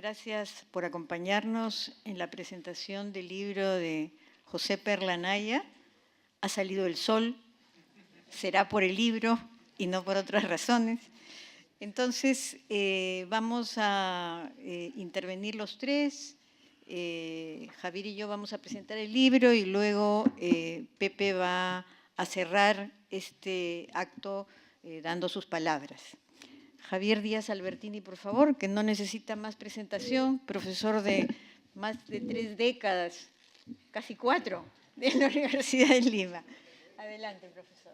gracias por acompañarnos en la presentación del libro de José Perla Anaya. Ha salido el sol, será por el libro y no por otras razones. Entonces, vamos a intervenir los tres. Javier y yo vamos a presentar el libro y luego Pepe va a cerrar este acto dando sus palabras. Javier Díaz Albertini, por favor, que no necesita más presentación, profesor de más de 3 décadas, casi 4, de la Universidad de Lima. Adelante, profesor.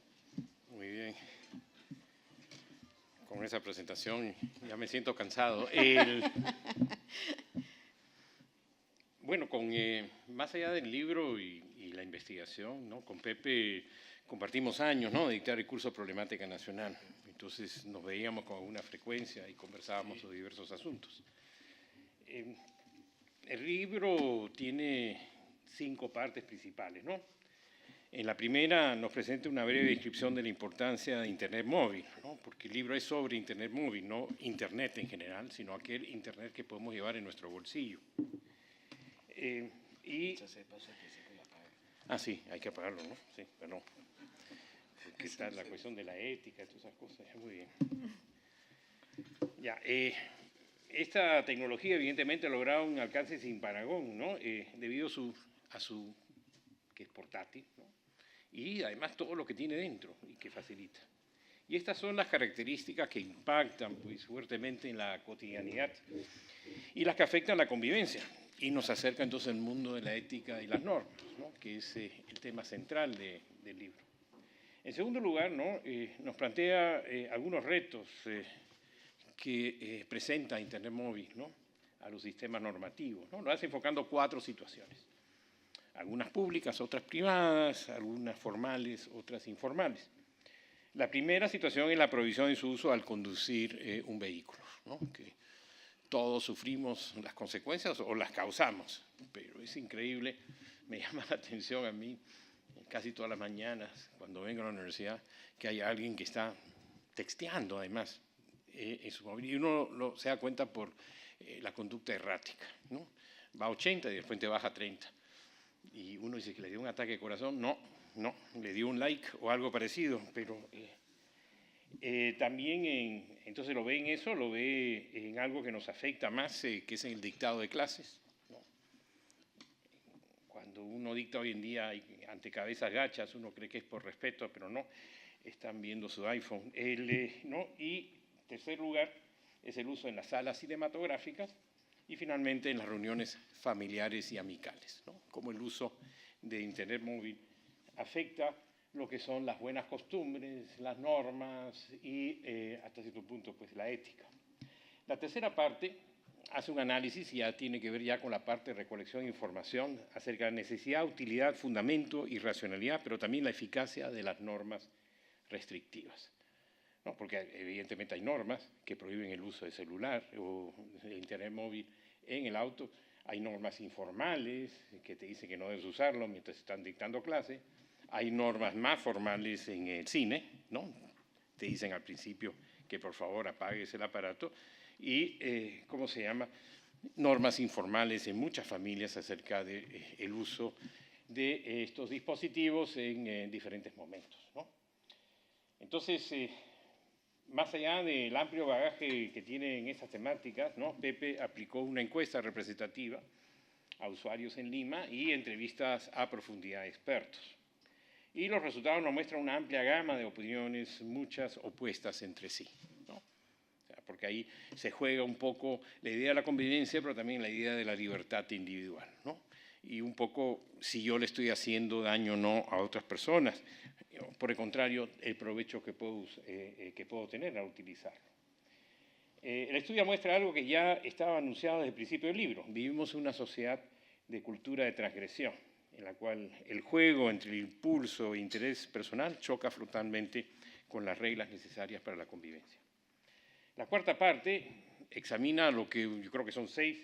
Muy bien. Con esa presentación ya me siento cansado. Bueno, más allá del libro y la investigación, ¿no? Con Pepe compartimos años, ¿no?, de dictar el curso Problemática Nacional. Entonces nos veíamos con alguna frecuencia y conversábamos sobre diversos asuntos. El libro tiene 5 partes principales, ¿no? En la primera nos presenta una breve descripción de la importancia de Internet móvil, ¿no? Porque el libro es sobre Internet móvil, no Internet en general, sino aquel Internet que podemos llevar en nuestro bolsillo. Sí, hay que apagarlo, ¿no? Sí, perdón. Porque está la cuestión de la ética, todas esas cosas. Muy bien. Ya, esta tecnología evidentemente ha logrado un alcance sin parangón, ¿no? Debido a su que es portátil, ¿no? Y además todo lo que tiene dentro y que facilita. Y estas son las características que impactan pues, fuertemente en la cotidianidad y las que afectan la convivencia y nos acercan entonces al mundo de la ética y las normas, ¿no?, que es el tema central del libro. En segundo lugar, ¿no?, nos plantea algunos retos que presenta Internet móvil, ¿no?, a los sistemas normativos, ¿no? Lo hace enfocando 4 situaciones. Algunas públicas, otras privadas, algunas formales, otras informales. La primera situación es la prohibición de su uso al conducir un vehículo, ¿no?, que todos sufrimos las consecuencias o las causamos, pero es increíble, me llama la atención a mí casi todas las mañanas cuando vengo a la universidad que hay alguien que está texteando además en su móvil y uno se da cuenta por la conducta errática, ¿no? Va a 80 y después te baja a 30 y uno dice que le dio un ataque de corazón, no, le dio un like o algo parecido, pero también entonces lo ve en eso, lo ve en algo que nos afecta más, que es en el dictado de clases, ¿no? Cuando uno dicta hoy en día ante cabezas gachas, uno cree que es por respeto, pero no, están viendo su iPhone. ¿No? Y tercer lugar es el uso en las salas cinematográficas y finalmente en las reuniones familiares y amicales, ¿no? Cómo el uso de Internet móvil afecta lo que son las buenas costumbres, las normas y hasta cierto punto pues, la ética. La tercera parte hace un análisis y ya tiene que ver ya con la parte de recolección de información acerca de la necesidad, utilidad, fundamento y racionalidad, pero también la eficacia de las normas restrictivas, ¿no? Porque evidentemente hay normas que prohíben el uso de celular o de Internet móvil en el auto, hay normas informales que te dicen que no debes usarlo mientras están dictando clase, hay normas más formales en el cine, ¿no? Te dicen al principio que por favor apagues el aparato y, ¿cómo se llama?, normas informales en muchas familias acerca del uso de estos dispositivos en diferentes momentos, ¿no? Entonces, más allá del amplio bagaje que tiene en esas temáticas, ¿no?, Pepe aplicó una encuesta representativa a usuarios en Lima y entrevistas a profundidad a expertos. Y los resultados nos muestran una amplia gama de opiniones, muchas opuestas entre sí, ¿no? O sea, porque ahí se juega un poco la idea de la convivencia, pero también la idea de la libertad individual, ¿no? Y un poco si yo le estoy haciendo daño o no a otras personas. Por el contrario, el provecho que puedo tener al utilizarlo. El estudio muestra algo que ya estaba anunciado desde el principio del libro. Vivimos en una sociedad de cultura de transgresión, en la cual el juego entre el impulso e interés personal choca frontalmente con las reglas necesarias para la convivencia. La cuarta parte examina lo que yo creo que son 6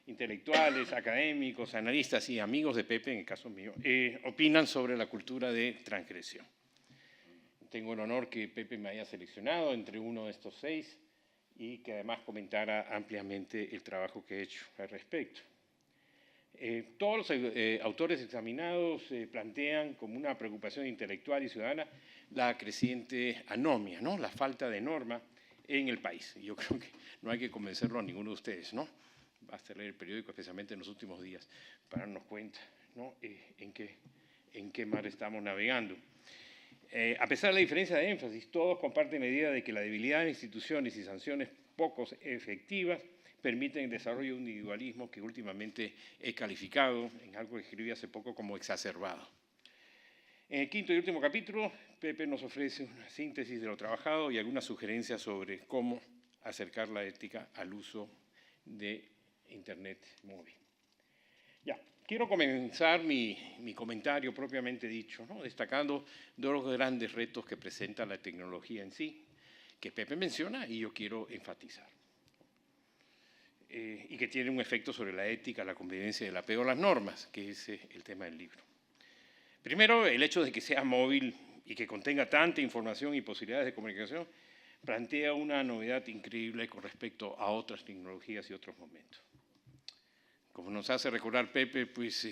intelectuales, académicos, analistas y amigos de Pepe, en el caso mío, opinan sobre la cultura de transgresión. Tengo el honor que Pepe me haya seleccionado entre uno de estos 6 y que además comentara ampliamente el trabajo que he hecho al respecto. Todos los autores examinados plantean como una preocupación intelectual y ciudadana la creciente anomia, ¿no? La falta de norma en el país. Y yo creo que no hay que convencerlo a ninguno de ustedes, ¿no? Basta leer el periódico, especialmente en los últimos días, para darnos cuenta, ¿no? en qué mar estamos navegando. A pesar de la diferencia de énfasis, todos comparten la idea de que la debilidad de instituciones y sanciones poco efectivas permiten el desarrollo de un individualismo que últimamente he calificado en algo que escribí hace poco como exacerbado. En el quinto y último capítulo, Pepe nos ofrece una síntesis de lo trabajado y algunas sugerencias sobre cómo acercar la ética al uso de Internet móvil. Ya, quiero comenzar mi comentario propiamente dicho, ¿no? Destacando dos de los grandes retos que presenta la tecnología en sí, que Pepe menciona y yo quiero enfatizar. Y que tiene un efecto sobre la ética, la convivencia y el apego a las normas, que es el tema del libro. Primero, el hecho de que sea móvil y que contenga tanta información y posibilidades de comunicación plantea una novedad increíble con respecto a otras tecnologías y otros momentos. Como nos hace recordar Pepe, pues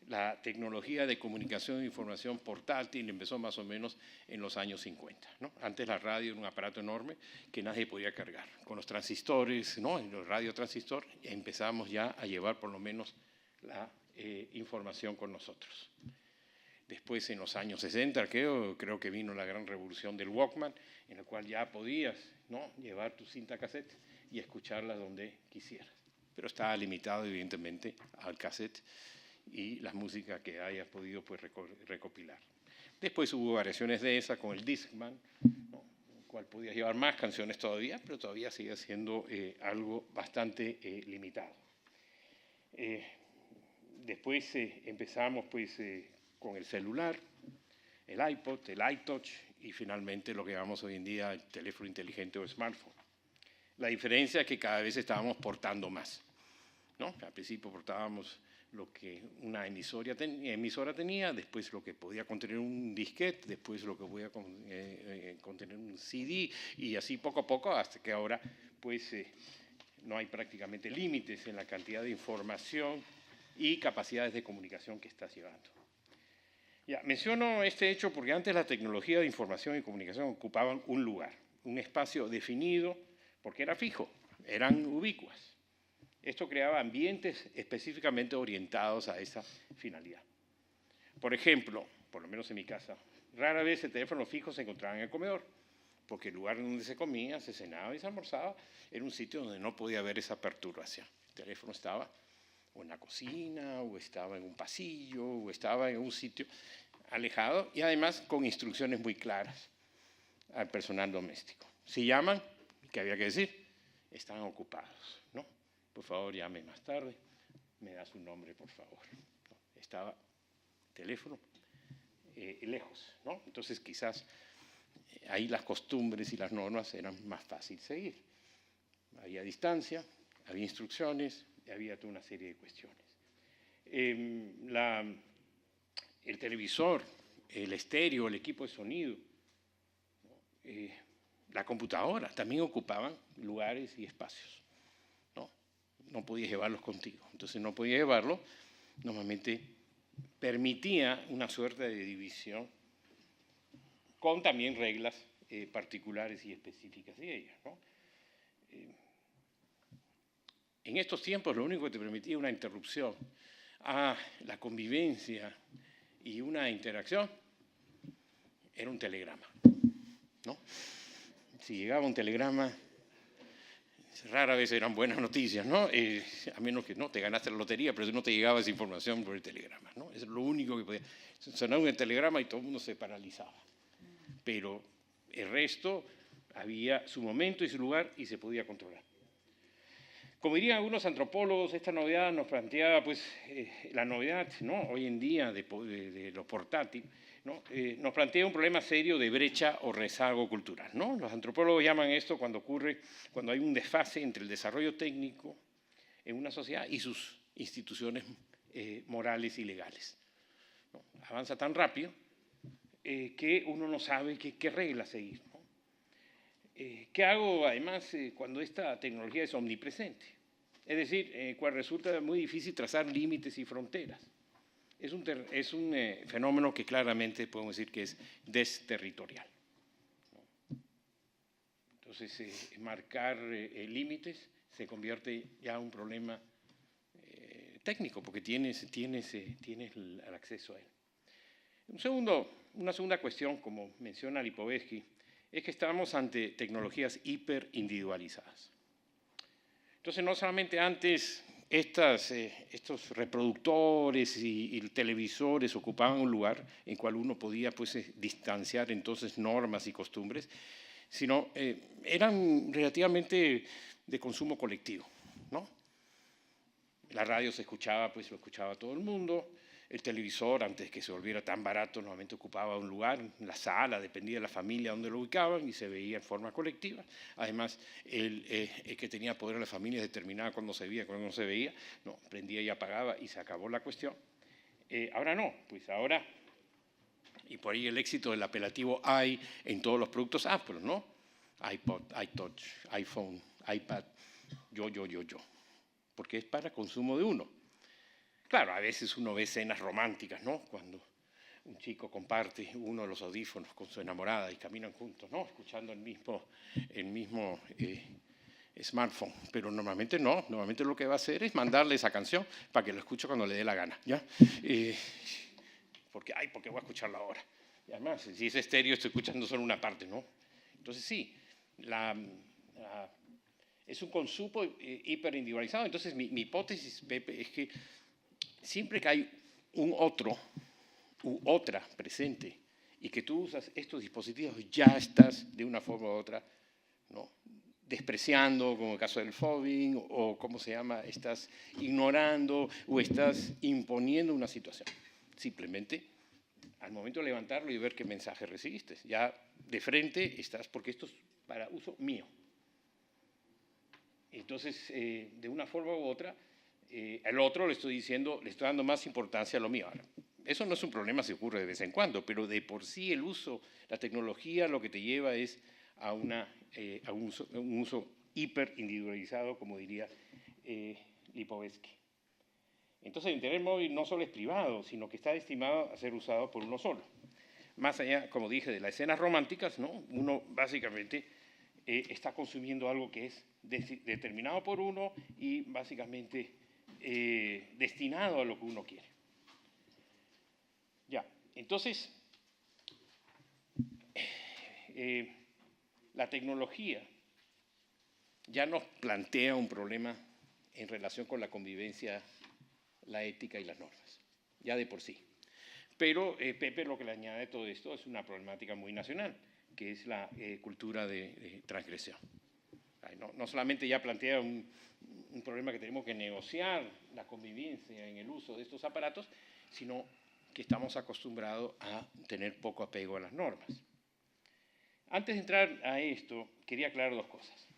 la tecnología de comunicación e información portátil empezó más o menos en los años 50, ¿no? Antes la radio era un aparato enorme que nadie podía cargar. Con los transistores, ¿no? En los radiotransistores empezamos ya a llevar por lo menos la información con nosotros. Después, en los años 60, creo que vino la gran revolución del Walkman, en la cual ya podías, ¿no? Llevar tu cinta cassette y escucharla donde quisieras. Pero estaba limitado, evidentemente, al cassette y la música que hayas podido pues, recopilar. Después hubo variaciones de esa con el Discman, ¿no? El cual podías llevar más canciones todavía, pero todavía sigue siendo algo bastante limitado. Después empezamos pues, con el celular, el iPod, el iTouch y finalmente lo que llamamos hoy en día el teléfono inteligente o smartphone. La diferencia es que cada vez estábamos portando más, ¿no? Al principio portábamos lo que una emisora tenía, después lo que podía contener un disquete, después lo que podía contener un CD y así poco a poco hasta que ahora pues, no hay prácticamente límites en la cantidad de información y capacidades de comunicación que estás llevando. Ya, menciono este hecho porque antes la tecnología de información y comunicación ocupaban un lugar, un espacio definido porque era fijo, eran ubicuas. Esto creaba ambientes específicamente orientados a esa finalidad. Por ejemplo, por lo menos en mi casa, rara vez el teléfono fijo se encontraba en el comedor, porque el lugar donde se comía, se cenaba y se almorzaba era un sitio donde no podía haber esa perturbación. El teléfono estaba o en la cocina, o estaba en un pasillo, o estaba en un sitio alejado y además con instrucciones muy claras al personal doméstico. Si llaman, ¿qué había que decir? Están ocupados, ¿no? Por favor, llame más tarde, me da su nombre, por favor. Estaba teléfono lejos, ¿no? Entonces quizás ahí las costumbres y las normas eran más fáciles de seguir. Había distancia, había instrucciones, y había toda una serie de cuestiones. El televisor, el estéreo, el equipo de sonido, la computadora también ocupaban lugares y espacios. No podías llevarlos contigo. Entonces no podías llevarlo, normalmente permitía una suerte de división con también reglas particulares y específicas de ellas, ¿no? En estos tiempos lo único que te permitía una interrupción a la convivencia y una interacción era un telegrama, ¿no? Si llegaba un telegrama, rara vez eran buenas noticias, ¿no? A menos que no te ganaste la lotería, pero no te llegaba esa información por el telegrama, ¿no? Es lo único que podía. Sonaba un telegrama y todo el mundo se paralizaba. Pero el resto había su momento y su lugar y se podía controlar. Como dirían algunos antropólogos, esta novedad nos planteaba, pues, la novedad, ¿no? Hoy en día de lo portátil, ¿no? Nos plantea un problema serio de brecha o rezago cultural, ¿no? Los antropólogos llaman esto cuando hay un desfase entre el desarrollo técnico en una sociedad y sus instituciones morales y legales, ¿no? Avanza tan rápido que uno no sabe qué reglas seguir, ¿no? ¿Qué hago además cuando esta tecnología es omnipresente? Es decir, cuando resulta muy difícil trazar límites y fronteras. Es un fenómeno que claramente podemos decir que es desterritorial. Entonces, marcar límites se convierte ya en un problema técnico, porque tienes el acceso a él. Una segunda cuestión, como menciona Lipovetsky, es que estamos ante tecnologías hiperindividualizadas. Entonces, no solamente antes estos reproductores y televisores ocupaban un lugar en el cual uno podía pues, distanciar entonces normas y costumbres, sino eran relativamente de consumo colectivo, ¿no? La radio se escuchaba, pues lo escuchaba todo el mundo. El televisor, antes de que se volviera tan barato, normalmente ocupaba un lugar, la sala, dependía de la familia donde lo ubicaban y se veía en forma colectiva. Además, el que tenía poder en la familia determinaba cuándo se veía, cuándo no se veía. No, prendía y apagaba y se acabó la cuestión. Ahora no, pues ahora, y por ahí el éxito del apelativo i en todos los productos Apple, ¿no? iPod, iTouch, iPhone, iPad, yo. Porque es para consumo de uno. Claro, a veces uno ve escenas románticas, ¿no? Cuando un chico comparte uno de los audífonos con su enamorada y caminan juntos, ¿no? Escuchando el mismo smartphone. Pero normalmente no. Normalmente lo que va a hacer es mandarle esa canción para que la escuche cuando le dé la gana, ¿ya? Porque voy a escucharla ahora. Y además, si es estéreo, estoy escuchando solo una parte, ¿no? Entonces sí, es un consumo hiperindividualizado. Entonces mi hipótesis, Pepe, es que siempre que hay un otro u otra presente y que tú usas estos dispositivos, ya estás de una forma u otra, ¿no? Despreciando, como el caso del fobbing, o cómo se llama, estás ignorando o estás imponiendo una situación. Simplemente, al momento de levantarlo y ver qué mensaje recibiste, ya de frente estás, porque esto es para uso mío. Entonces, de una forma u otra, al otro le estoy dando más importancia a lo mío. Ahora, eso no es un problema si ocurre de vez en cuando, pero de por sí el uso, la tecnología lo que te lleva es a un uso hiperindividualizado, como diría Lipovetsky. Entonces, el Internet móvil no solo es privado, sino que está destinado a ser usado por uno solo. Más allá, como dije, de las escenas románticas, ¿no? Uno básicamente está consumiendo algo que es determinado por uno y básicamente destinado a lo que uno quiere. Ya, entonces, la tecnología ya nos plantea un problema en relación con la convivencia, la ética y las normas, ya de por sí. Pero Pepe lo que le añade a todo esto es una problemática muy nacional, que es la cultura de transgresión. No solamente ya plantea un problema que tenemos que negociar la convivencia en el uso de estos aparatos, sino que estamos acostumbrados a tener poco apego a las normas. Antes de entrar a esto, quería aclarar dos cosas.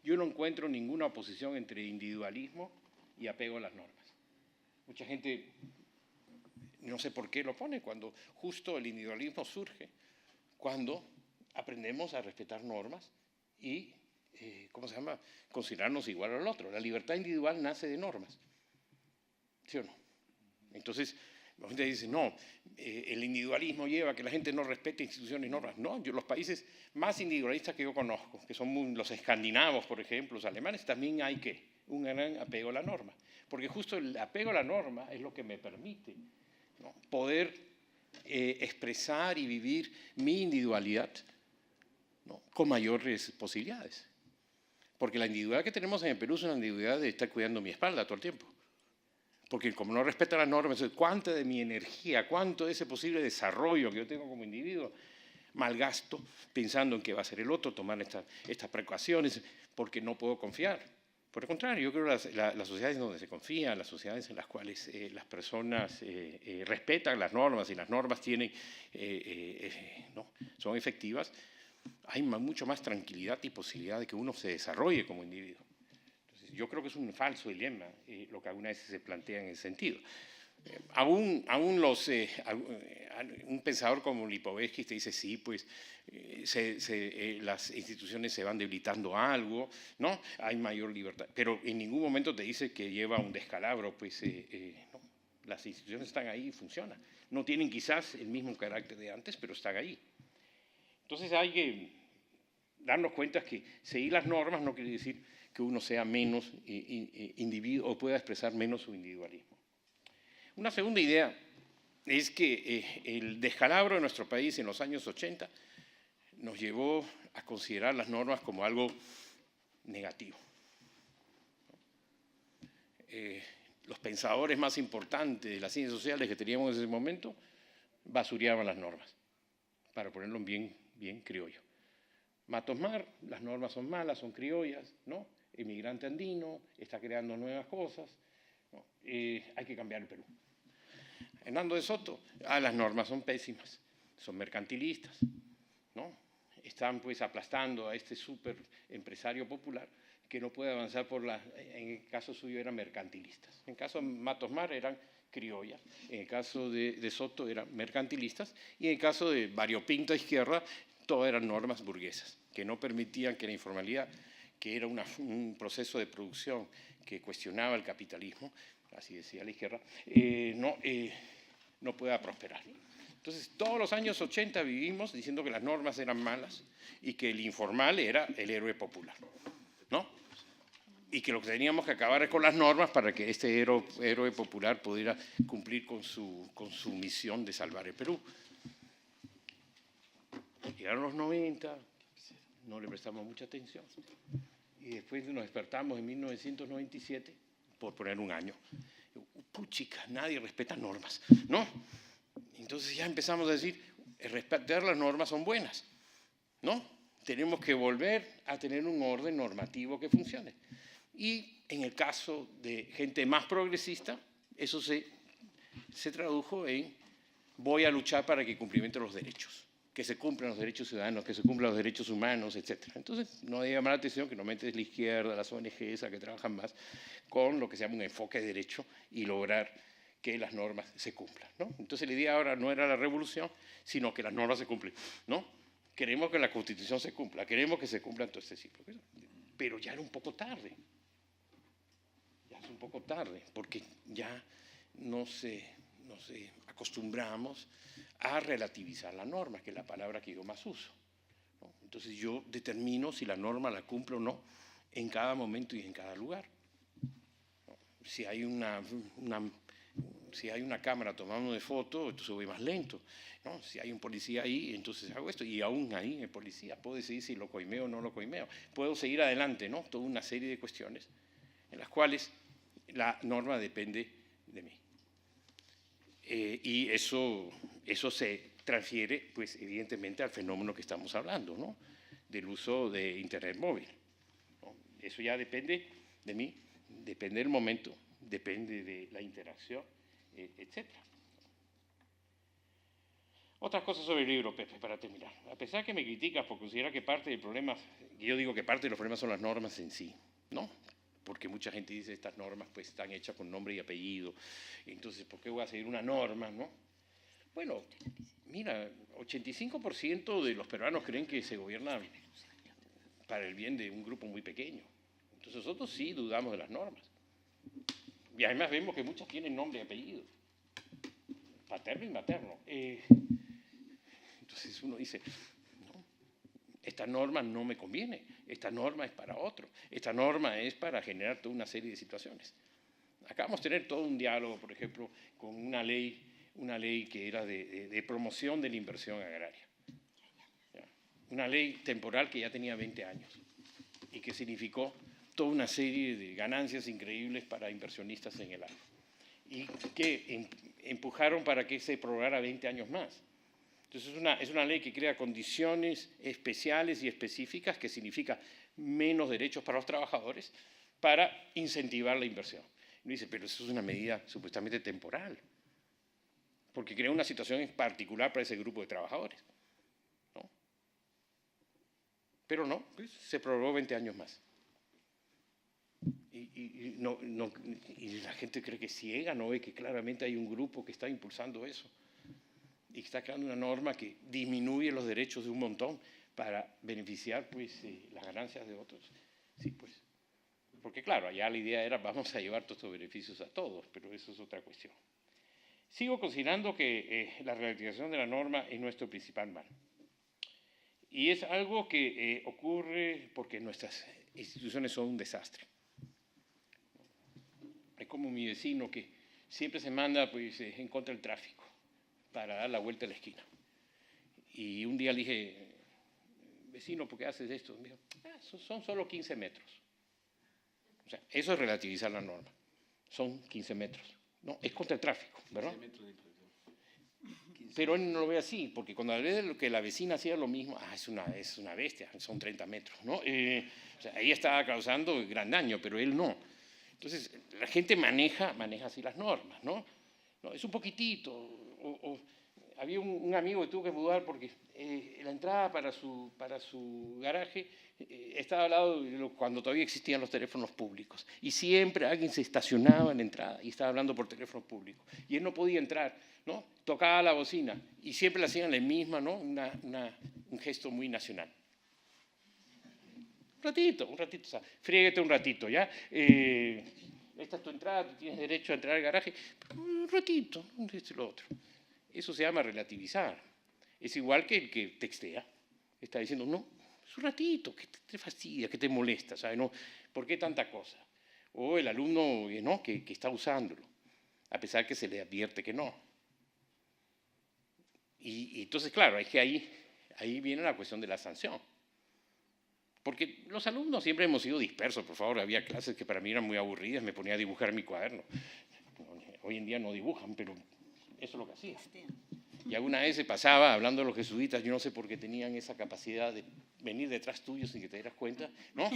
Yo no encuentro ninguna oposición entre individualismo y apego a las normas. Mucha gente, no sé por qué lo pone, cuando justo el individualismo surge, cuando aprendemos a respetar normas y, considerarnos igual al otro. La libertad individual nace de normas, ¿sí o no? Entonces, la gente dice, no, el individualismo lleva a que la gente no respete instituciones y normas. No, los países más individualistas que yo conozco, que son los escandinavos, por ejemplo, los alemanes, también hay un gran apego a la norma. Porque justo el apego a la norma es lo que me permite, ¿no?, poder expresar y vivir mi individualidad, ¿no?, con mayores posibilidades. Porque la individualidad que tenemos en el Perú es una individualidad de estar cuidando mi espalda todo el tiempo. Porque como no respeta las normas, ¿cuánta de mi energía, cuánto de ese posible desarrollo que yo tengo como individuo malgasto pensando en qué va a ser el otro, tomar estas precauciones, porque no puedo confiar? Por el contrario, yo creo que las sociedades donde se confía, las sociedades en las cuales las personas respetan las normas y las normas ¿no?, son efectivas, hay mucho más tranquilidad y posibilidad de que uno se desarrolle como individuo. Entonces, yo creo que es un falso dilema lo que algunas veces se plantea en ese sentido. Un pensador como Lipovetsky te dice, sí, pues las instituciones se van debilitando algo, ¿no? Hay mayor libertad, pero en ningún momento te dice que lleva a un descalabro, pues no. Las instituciones están ahí y funcionan. No tienen quizás el mismo carácter de antes, pero están ahí. Entonces hay que darnos cuenta que seguir las normas no quiere decir que uno sea menos individuo o pueda expresar menos su individualismo. Una segunda idea es que el descalabro de nuestro país en los años 80 nos llevó a considerar las normas como algo negativo. Los pensadores más importantes de las ciencias sociales que teníamos en ese momento basureaban las normas, para ponerlo bien criollo. Matos Mar, las normas son malas, son criollas, ¿no? Emigrante andino, está creando nuevas cosas, ¿no? Hay que cambiar el Perú. Hernando de Soto, las normas son pésimas, son mercantilistas, ¿no? Están pues aplastando a este súper empresario popular que no puede avanzar en el caso suyo eran mercantilistas. En el caso de Matos Mar eran criollas, en el caso de Soto eran mercantilistas y en el caso de Variopinto a izquierda, todas eran normas burguesas, que no permitían que la informalidad, que era un proceso de producción que cuestionaba el capitalismo, así decía la izquierda, no pueda prosperar. Entonces, todos los años 80 vivimos diciendo que las normas eran malas y que el informal era el héroe popular, ¿no? Y que lo que teníamos que acabar es con las normas para que este héroe popular pudiera cumplir con su misión de salvar el Perú. Llegaron los 90, no le prestamos mucha atención, y después nos despertamos en 1997, por poner un año. Puchica, nadie respeta normas, ¿no? Entonces ya empezamos a decir, respetar las normas son buenas, ¿no? Tenemos que volver a tener un orden normativo que funcione. Y en el caso de gente más progresista, eso se tradujo en voy a luchar para que cumplimenten los derechos, que se cumplan los derechos ciudadanos, que se cumplan los derechos humanos, etc. Entonces, no debe llamar la atención que normalmente es la izquierda, las ONGs, que trabajan más con lo que se llama un enfoque de derecho y lograr que las normas se cumplan, ¿no? Entonces, la idea ahora no era la revolución, sino que las normas se cumplen, ¿no? Queremos que la Constitución se cumpla, queremos que se cumplan todo este ciclo. Pero ya era un poco tarde. Ya es un poco tarde, porque ya nos acostumbramos a relativizar la norma, que es la palabra que yo más uso, ¿no? Entonces yo determino si la norma la cumple o no en cada momento y en cada lugar, ¿no? Si hay una cámara tomando de foto, entonces voy más lento, ¿no? Si hay un policía ahí, entonces hago esto, y aún ahí el policía puedo decidir si lo coimeo o no lo coimeo. Puedo seguir adelante, ¿no? Toda una serie de cuestiones en las cuales la norma depende de mí. Y eso se transfiere, pues, evidentemente al fenómeno que estamos hablando, ¿no? Del uso de Internet móvil, ¿no? Eso ya depende de mí, depende del momento, depende de la interacción, etc. Otras cosas sobre el libro, Pepe, para terminar. A pesar que me criticas por considerar que parte del problema, yo digo que parte de los problemas son las normas en sí, ¿no? Porque mucha gente dice estas normas pues están hechas con nombre y apellido, entonces ¿por qué voy a seguir una norma, no? Bueno, mira, 85% de los peruanos creen que se gobierna para el bien de un grupo muy pequeño. Entonces nosotros sí dudamos de las normas. Y además vemos que muchas tienen nombre y apellido, paterno y materno. Entonces uno dice, no, esta norma no me conviene, esta norma es para otro, esta norma es para generar toda una serie de situaciones. Acabamos de tener todo un diálogo, por ejemplo, con una ley que era de promoción de la inversión agraria. Una ley temporal que ya tenía 20 años y que significó toda una serie de ganancias increíbles para inversionistas en el agro y que empujaron para que se prorrogara 20 años más. Entonces es una ley que crea condiciones especiales y específicas que significa menos derechos para los trabajadores para incentivar la inversión. Y uno dice, pero eso es una medida supuestamente temporal, porque crea una situación en particular para ese grupo de trabajadores, ¿no? Pero no, pues, se prorrogó 20 años más. Y la gente cree que es ciega, no ve que claramente hay un grupo que está impulsando eso y está creando una norma que disminuye los derechos de un montón para beneficiar pues, las ganancias de otros. Sí, pues. Porque claro, allá la idea era vamos a llevar todos estos beneficios a todos, pero eso es otra cuestión. Sigo considerando que la relativización de la norma es nuestro principal mal. Y es algo que ocurre porque nuestras instituciones son un desastre. Es como mi vecino que siempre se manda pues, en contra del tráfico para dar la vuelta a la esquina. Y un día le dije, vecino, ¿por qué haces esto? Me dijo, son solo 15 metros. O sea, eso es relativizar la norma. Son 15 metros. No, es contra el tráfico, ¿verdad? Pero él no lo ve así, porque cuando ve lo que la vecina hacía lo mismo, es una bestia, son 30 metros, ¿no? O sea, ella estaba causando gran daño, pero él no. Entonces, la gente maneja así las normas, ¿no? No, es un poquitito. Había un amigo que tuvo que mudar porque la entrada para su garaje estaba al lado cuando todavía existían los teléfonos públicos. Y siempre alguien se estacionaba en la entrada y estaba hablando por teléfono público. Y él no podía entrar, ¿no? Tocaba la bocina y siempre le hacían la misma, ¿no? Un gesto muy nacional. Un ratito, o sea, fríguete un ratito, ¿ya? Esta es tu entrada, tú tienes derecho a entrar al garaje. Un ratito, esto y lo otro. Eso se llama relativizar. Es igual que el que textea. Está diciendo, no, es un ratito, que te fastidia, que te molesta, ¿sabes? No, ¿por qué tanta cosa? O el alumno ¿no? que está usándolo, a pesar que se le advierte que no. Y entonces, claro, es que ahí viene la cuestión de la sanción. Porque los alumnos siempre hemos sido dispersos, por favor, había clases que para mí eran muy aburridas, me ponía a dibujar mi cuaderno. Hoy en día no dibujan, pero eso es lo que hacía. Y alguna vez se pasaba hablando de los jesuitas, yo no sé por qué tenían esa capacidad de venir detrás tuyo sin que te dieras cuenta, ¿no?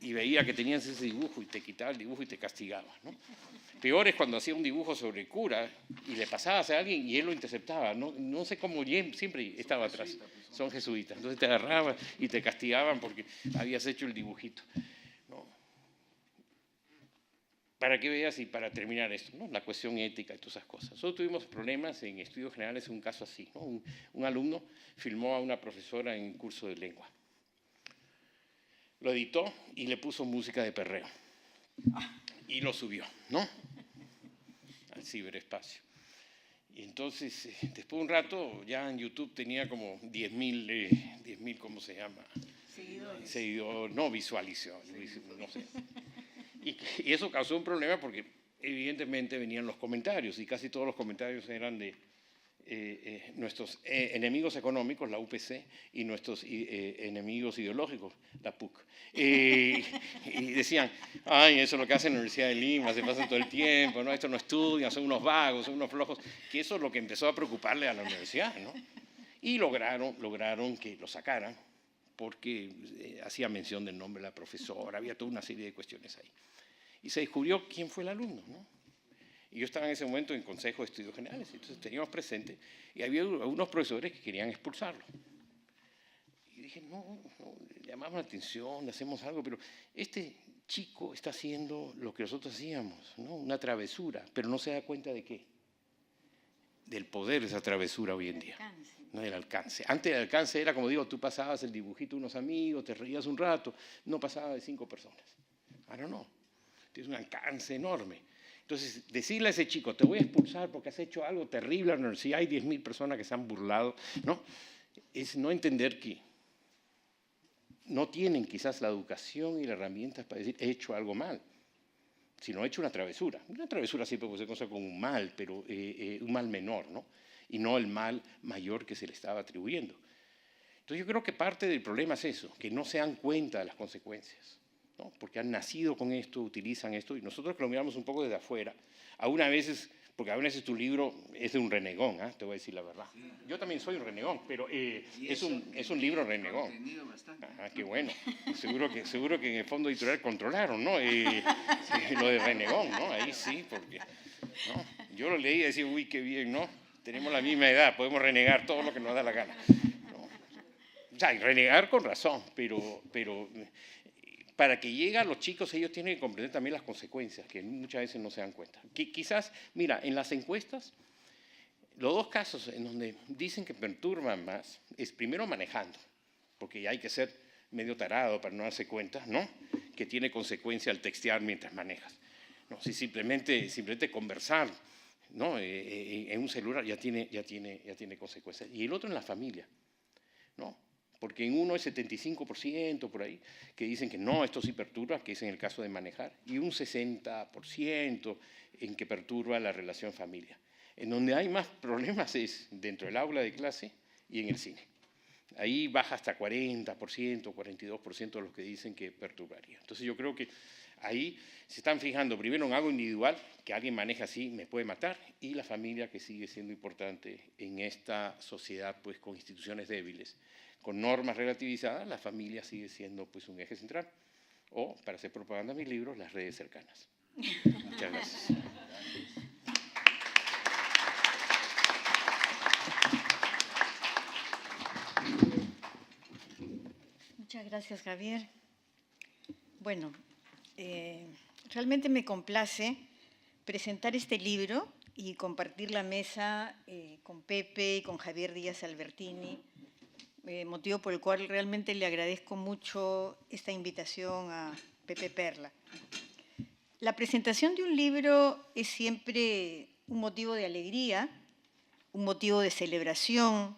Y veía que tenías ese dibujo y te quitaba el dibujo y te castigaba, ¿no? Peor es cuando hacía un dibujo sobre cura y le pasabas a alguien y él lo interceptaba, no sé cómo siempre estaba atrás. Son jesuitas, entonces te agarraban y te castigaban porque habías hecho el dibujito, ¿no? Para que veas y para terminar esto, ¿no? La cuestión ética y todas esas cosas. Nosotros tuvimos problemas en estudios generales en un caso así, ¿no? Un alumno filmó a una profesora en un curso de lengua. Lo editó y le puso música de perreo. Y lo subió, ¿no? Al ciberespacio. Y entonces, después de un rato, ya en YouTube tenía como 10.000, ¿cómo se llama? Seguidores. No, visualización, no sé. Y eso causó un problema porque evidentemente venían los comentarios y casi todos los comentarios eran de nuestros enemigos económicos, la UPC, y nuestros enemigos ideológicos, la PUC. Y decían, ay, eso es lo que hace en la Universidad de Lima, se pasan todo el tiempo, ¿no? Esto no estudian, son unos vagos, son unos flojos, que eso es lo que empezó a preocuparle a la universidad, ¿no? Y lograron que lo sacaran porque hacía mención del nombre de la profesora, había toda una serie de cuestiones ahí. Y se descubrió quién fue el alumno, ¿no? Y yo estaba en ese momento en Consejo de Estudios Generales, entonces teníamos presente, y había algunos profesores que querían expulsarlo. Y dije, no, le llamamos la atención, le hacemos algo, pero este chico está haciendo lo que nosotros hacíamos, ¿no? Una travesura, pero no se da cuenta de qué. Del poder de esa travesura hoy en día. No del alcance. Antes el alcance era, como digo, tú pasabas el dibujito de unos amigos, te reías un rato, no pasaba de 5 personas. Ahora no, tienes un alcance enorme. Entonces, decirle a ese chico, te voy a expulsar porque has hecho algo terrible en la universidad, hay 10.000 personas que se han burlado, ¿no? Es no entender que no tienen quizás la educación y las herramientas para decir, he hecho algo mal, sino he hecho una travesura. Una travesura siempre puede ser cosa como un mal, pero un mal menor, ¿no? Y no el mal mayor que se le estaba atribuyendo. Entonces yo creo que parte del problema es eso, que no se dan cuenta de las consecuencias, ¿no? Porque han nacido con esto, utilizan esto, y nosotros que lo miramos un poco desde afuera, aún a veces, porque a veces tu libro es de un renegón, te voy a decir la verdad. Yo también soy un renegón, pero es un libro renegón. Qué bueno. Seguro que en el fondo editorial controlaron, ¿no? Lo de renegón, ¿no? Ahí sí, porque ¿no? Yo lo leí y decía, uy, qué bien, ¿no? Tenemos la misma edad, podemos renegar todo lo que nos da la gana, ¿no? O sea, y renegar con razón, pero para que llegue a los chicos, ellos tienen que comprender también las consecuencias, que muchas veces no se dan cuenta. Quizás, mira, en las encuestas, los dos casos en donde dicen que perturban más es primero manejando, porque hay que ser medio tarado para no darse cuenta, ¿no?, que tiene consecuencia al textear mientras manejas. No, si simplemente conversar, ¿no?, en un celular ya tiene consecuencias. Y el otro en la familia, ¿no? Porque en uno es 75% por ahí que dicen que no, esto sí perturba, que es en el caso de manejar, y un 60% en que perturba la relación familia. En donde hay más problemas es dentro del aula de clase y en el cine. Ahí baja hasta 40%, 42% de los que dicen que perturbaría. Entonces yo creo que ahí se están fijando primero en algo individual, que alguien maneja así me puede matar, y la familia, que sigue siendo importante en esta sociedad pues con instituciones débiles. Con normas relativizadas, la familia sigue siendo pues un eje central. O, para hacer propaganda de mis libros, las redes cercanas. Muchas gracias. Muchas gracias, Javier. Bueno, realmente me complace presentar este libro y compartir la mesa con Pepe y con Javier Díaz Albertini, motivo por el cual realmente le agradezco mucho esta invitación a Pepe Perla. La presentación de un libro es siempre un motivo de alegría, un motivo de celebración,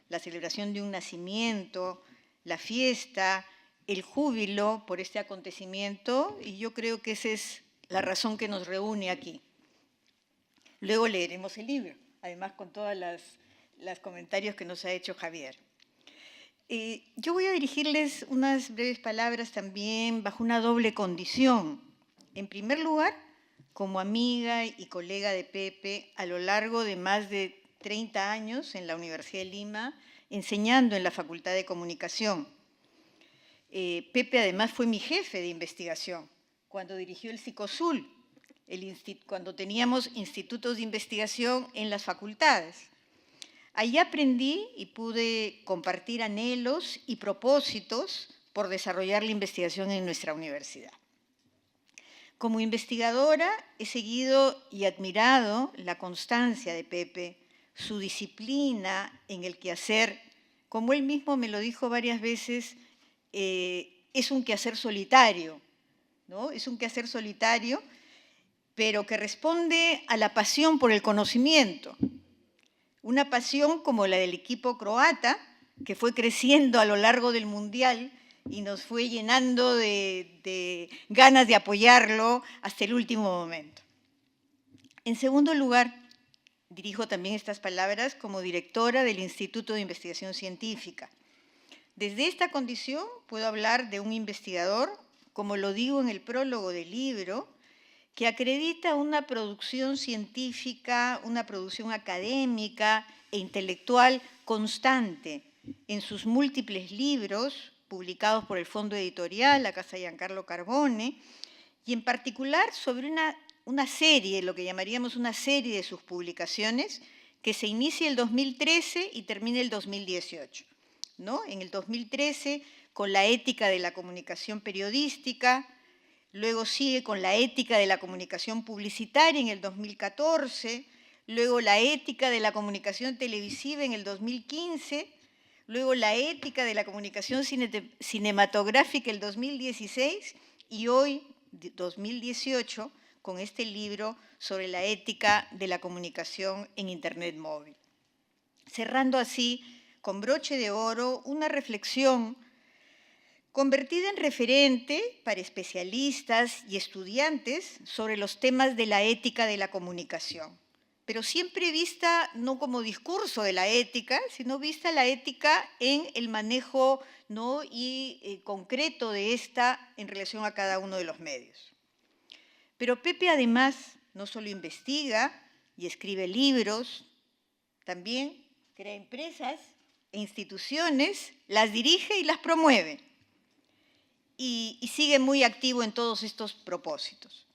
la celebración de un nacimiento, la fiesta, el júbilo por este acontecimiento, y yo creo que esa es la razón que nos reúne aquí. Luego leeremos el libro, además con todos los comentarios que nos ha hecho Javier. Yo voy a dirigirles unas breves palabras también bajo una doble condición. En primer lugar, como amiga y colega de Pepe a lo largo de más de 30 años en la Universidad de Lima, enseñando en la Facultad de Comunicación. Pepe además fue mi jefe de investigación cuando dirigió el Psicosul, cuando teníamos institutos de investigación en las facultades. Allí aprendí y pude compartir anhelos y propósitos por desarrollar la investigación en nuestra universidad. Como investigadora he seguido y admirado la constancia de Pepe, su disciplina en el quehacer, como él mismo me lo dijo varias veces, es un quehacer solitario, ¿no? Es un quehacer solitario, pero que responde a la pasión por el conocimiento. Una pasión como la del equipo croata, que fue creciendo a lo largo del Mundial y nos fue llenando de ganas de apoyarlo hasta el último momento. En segundo lugar, dirijo también estas palabras como directora del Instituto de Investigación Científica. Desde esta condición puedo hablar de un investigador, como lo digo en el prólogo del libro, que acredita una producción científica, una producción académica e intelectual constante en sus múltiples libros publicados por el Fondo Editorial, la Casa Giancarlo Carbone, y en particular sobre una serie, lo que llamaríamos una serie de sus publicaciones, que se inicia el 2013 y termina el 2018. ¿No? En el 2013, con la ética de la comunicación periodística, luego sigue con la ética de la comunicación publicitaria en el 2014, luego la ética de la comunicación televisiva en el 2015, luego la ética de la comunicación cinematográfica en el 2016 y hoy, 2018, con este libro sobre la ética de la comunicación en Internet móvil. Cerrando así, con broche de oro, una reflexión convertida en referente para especialistas y estudiantes sobre los temas de la ética de la comunicación, pero siempre vista no como discurso de la ética, sino vista la ética en el manejo, ¿no?, y concreto de esta en relación a cada uno de los medios. Pero Pepe además no solo investiga y escribe libros, también crea empresas e instituciones, las dirige y las promueve. Y sigue muy activo en todos estos propósitos.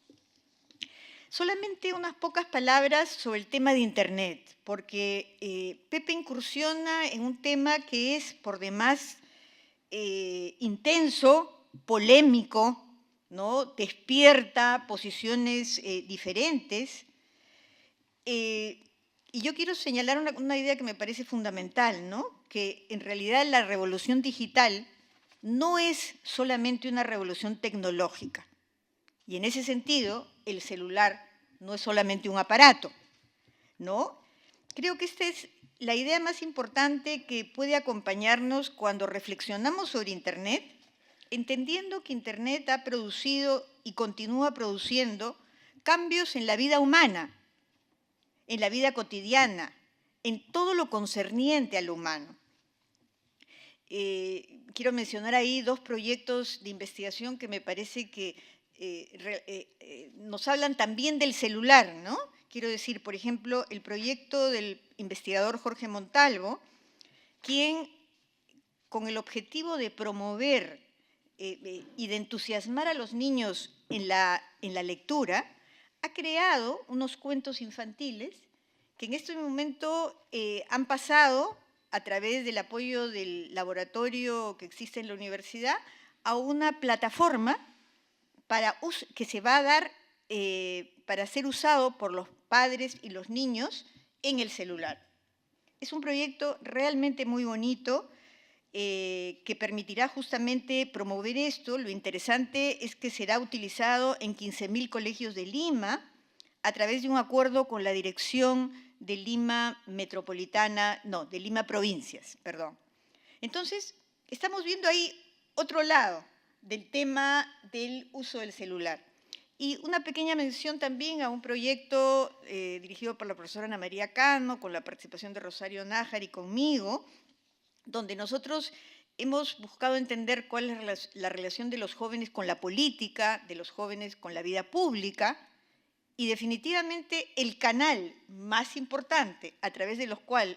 Solamente unas pocas palabras sobre el tema de Internet, porque Pepe incursiona en un tema que es por demás intenso, polémico, ¿no? Despierta posiciones diferentes. Y yo quiero señalar una idea que me parece fundamental, ¿no? Que en realidad la revolución digital no es solamente una revolución tecnológica. Y en ese sentido, el celular no es solamente un aparato, ¿no? Creo que esta es la idea más importante que puede acompañarnos cuando reflexionamos sobre Internet, entendiendo que Internet ha producido y continúa produciendo cambios en la vida humana, en la vida cotidiana, en todo lo concerniente al humano. Quiero mencionar ahí dos proyectos de investigación que me parece que nos hablan también del celular, ¿no? Quiero decir, por ejemplo, el proyecto del investigador Jorge Montalvo, quien, con el objetivo de promover y de entusiasmar a los niños en la lectura, ha creado unos cuentos infantiles que en este momento han pasado, a través del apoyo del laboratorio que existe en la universidad, a una plataforma que se va a dar para ser usado por los padres y los niños en el celular. Es un proyecto realmente muy bonito que permitirá justamente promover esto. Lo interesante es que será utilizado en 15.000 colegios de Lima a través de un acuerdo con la Dirección de Lima Metropolitana, no, de Lima Provincias, perdón. Entonces, estamos viendo ahí otro lado del tema del uso del celular. Y una pequeña mención también a un proyecto dirigido por la profesora Ana María Cano, con la participación de Rosario Nájar y conmigo, donde nosotros hemos buscado entender cuál es la relación de los jóvenes con la política, de los jóvenes con la vida pública, y definitivamente el canal más importante a través del cual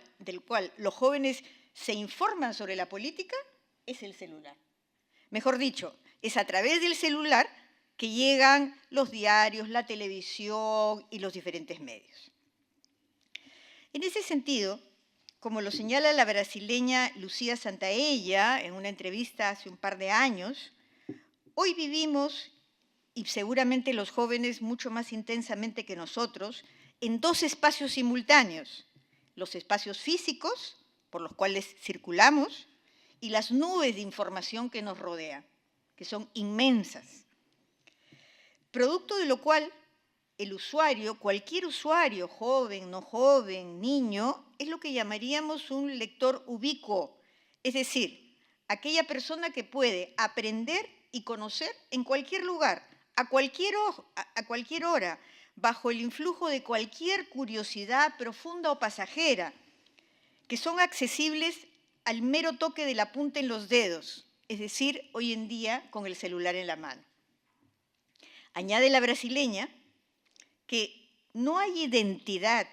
los jóvenes se informan sobre la política es el celular. Mejor dicho, es a través del celular que llegan los diarios, la televisión y los diferentes medios. En ese sentido, como lo señala la brasileña Lucía Santaella en una entrevista hace un par de años, hoy vivimos, y seguramente los jóvenes mucho más intensamente que nosotros, en dos espacios simultáneos: los espacios físicos, por los cuales circulamos, y las nubes de información que nos rodean, que son inmensas. Producto de lo cual, el usuario, cualquier usuario, joven, no joven, niño, es lo que llamaríamos un lector ubicuo, es decir, aquella persona que puede aprender y conocer en cualquier lugar, a cualquier hora, bajo el influjo de cualquier curiosidad profunda o pasajera, que son accesibles al mero toque de la punta en los dedos, es decir, hoy en día con el celular en la mano. Añade la brasileña que no hay identidad,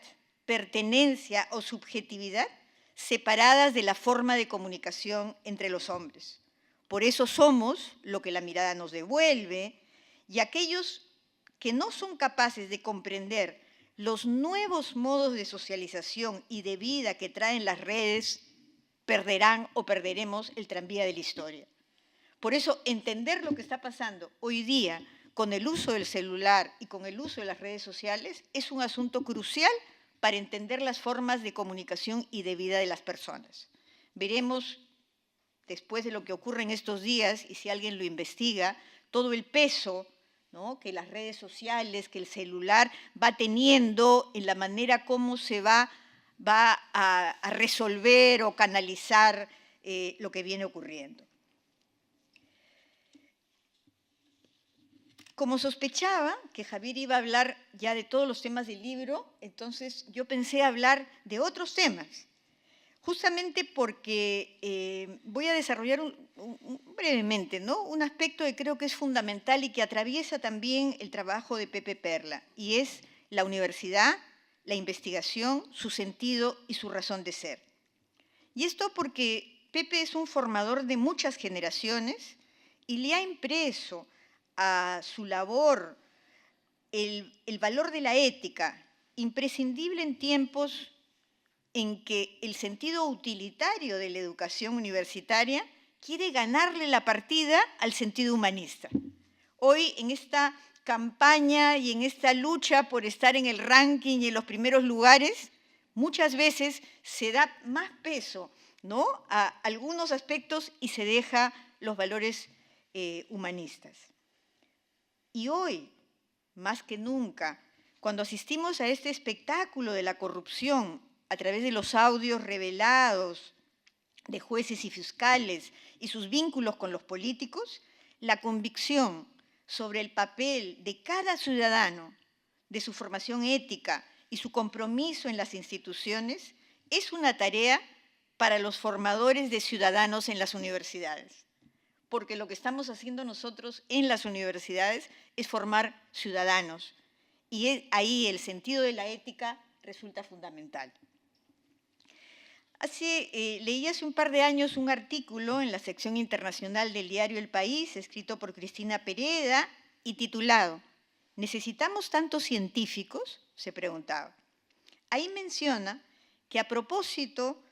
pertenencia o subjetividad separadas de la forma de comunicación entre los hombres. Por eso somos lo que la mirada nos devuelve, y aquellos que no son capaces de comprender los nuevos modos de socialización y de vida que traen las redes perderán o perderemos el tranvía de la historia. Por eso, entender lo que está pasando hoy día con el uso del celular y con el uso de las redes sociales es un asunto crucial para entender las formas de comunicación y de vida de las personas. Veremos, después de lo que ocurre en estos días, y si alguien lo investiga, todo el peso, ¿no?, que las redes sociales, que el celular va teniendo en la manera como se va a resolver o canalizar lo que viene ocurriendo. Como sospechaba que Javier iba a hablar ya de todos los temas del libro, entonces yo pensé hablar de otros temas, justamente porque voy a desarrollar brevemente, ¿no?, un aspecto que creo que es fundamental y que atraviesa también el trabajo de Pepe Perla, y es la universidad, la investigación, su sentido y su razón de ser. Y esto porque Pepe es un formador de muchas generaciones y le ha impreso a su labor el valor de la ética, imprescindible en tiempos en que el sentido utilitario de la educación universitaria quiere ganarle la partida al sentido humanista. Hoy, en esta campaña y en esta lucha por estar en el ranking y en los primeros lugares, muchas veces se da más peso, ¿no?, a algunos aspectos y se deja los valores humanistas. Y hoy, más que nunca, cuando asistimos a este espectáculo de la corrupción a través de los audios revelados de jueces y fiscales y sus vínculos con los políticos, la convicción sobre el papel de cada ciudadano, de su formación ética y su compromiso en las instituciones, es una tarea para los formadores de ciudadanos en las universidades. Porque lo que estamos haciendo nosotros en las universidades es formar ciudadanos. Y ahí el sentido de la ética resulta fundamental. Leí hace un par de años un artículo en la sección internacional del diario El País, escrito por Cristina Pereda y titulado ¿Necesitamos tantos científicos?, se preguntaba. Ahí menciona que a propósito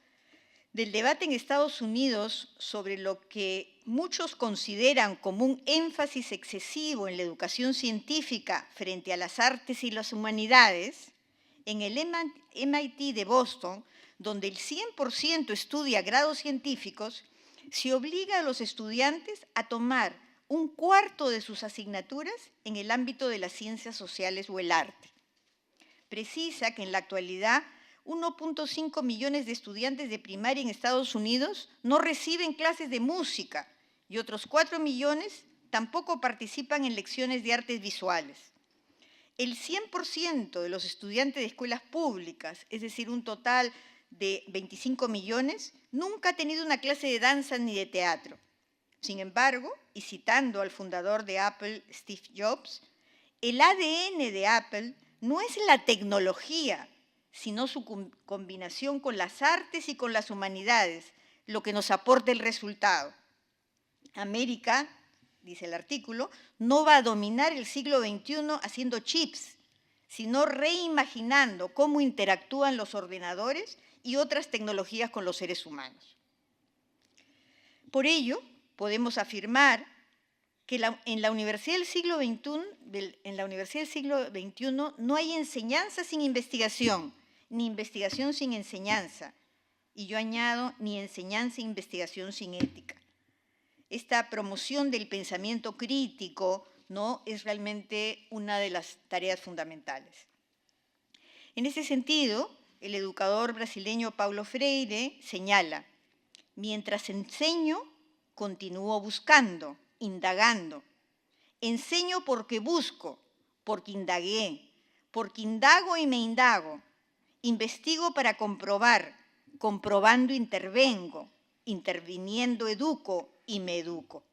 del debate en Estados Unidos sobre lo que muchos consideran como un énfasis excesivo en la educación científica frente a las artes y las humanidades, en el MIT de Boston, donde el 100% estudia grados científicos, se obliga a los estudiantes a tomar un cuarto de sus asignaturas en el ámbito de las ciencias sociales o el arte. Precisa que en la actualidad 1.5 millones de estudiantes de primaria en Estados Unidos no reciben clases de música y otros 4 millones tampoco participan en lecciones de artes visuales. El 100% de los estudiantes de escuelas públicas, es decir, un total de 25 millones, nunca ha tenido una clase de danza ni de teatro. Sin embargo, y citando al fundador de Apple, Steve Jobs, el ADN de Apple no es la tecnología, sino su combinación con las artes y con las humanidades, lo que nos aporta el resultado. América, dice el artículo, no va a dominar el siglo XXI haciendo chips, sino reimaginando cómo interactúan los ordenadores y otras tecnologías con los seres humanos. Por ello, podemos afirmar que en la Universidad del siglo XXI no hay enseñanza sin investigación, ni investigación sin enseñanza, y yo añado, ni enseñanza e investigación sin ética. Esta promoción del pensamiento crítico, ¿no?, es realmente una de las tareas fundamentales. En ese sentido, el educador brasileño Paulo Freire señala, mientras enseño, continúo buscando, indagando. Enseño porque busco, porque indagué, porque indago y me indago. Investigo para comprobar, comprobando intervengo, interviniendo educo y me educo.